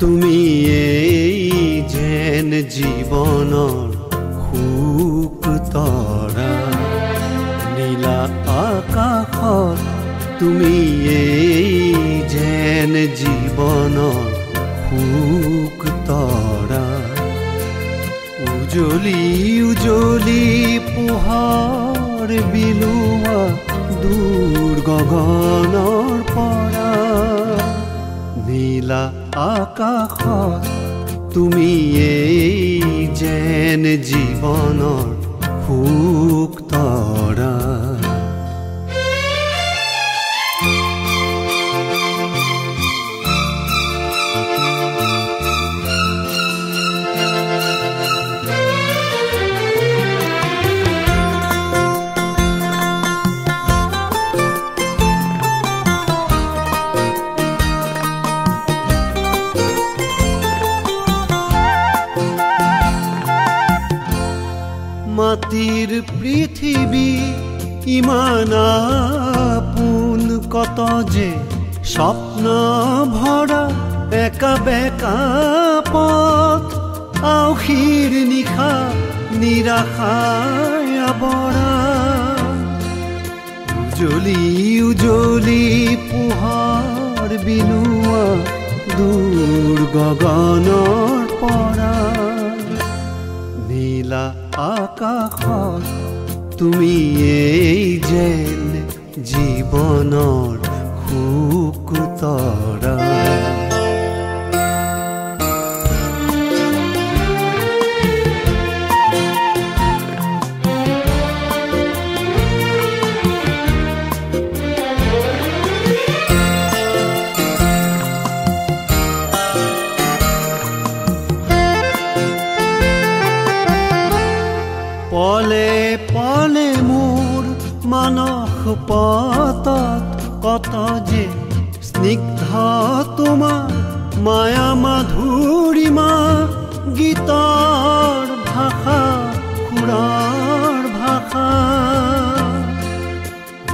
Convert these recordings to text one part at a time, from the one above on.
তুমি এই যেন জীৱনৰ সুখ তৰা নীলা আকাশত তুমি এই যেন জীৱনৰ সুখ তৰা উজলি উজলি পোহৰ বিলোৱা দূৰ গগনৰ পৰা নীলা আকাশত তুমি এই যেন জীৱনৰ সুখ তৰা মাটিৰ পৃথিৱী ইমান আপোন কত যে স্বপ্ন ভৰা একা বেকা পথ আউসীৰ নিশা নিৰাশায় আৱৰা উজলি উজলি পোহৰ বিলোৱা দূৰ গগনৰ পৰা নীলা আকাশত তুমি এই যেন জীৱনৰ সুখ তৰা পলে পলে মোৰ মানস পতত কত যে স্নিগ্ধ তোমাৰ মায়া মাধুৰিমা গীতৰ ভাষা সুৰৰ ভাষা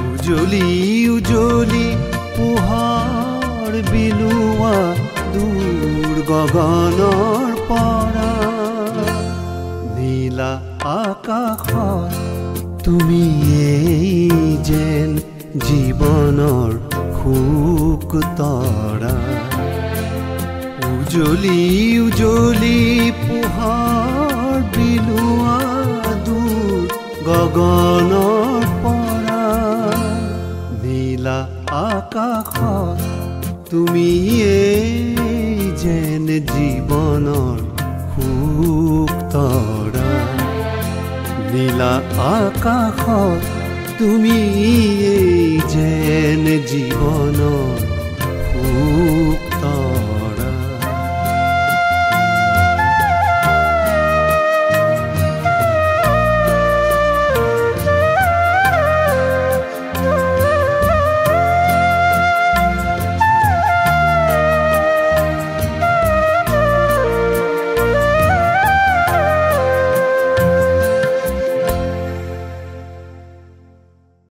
উজলি উজলি পোহৰ বিলোৱা দূৰ গগনৰ পৰা নীলা আকাশত তুমি এই যেন জীৱনৰ সুখ তৰা উজলি উজলি পোহৰ বিলোৱা দূৰ গগনৰ পৰা নীলা আকাশত তুমি এই যেন জীৱনৰ সুখ তৰা নীলা আকাশত তুমি এই যেন জীৱনৰ সুখ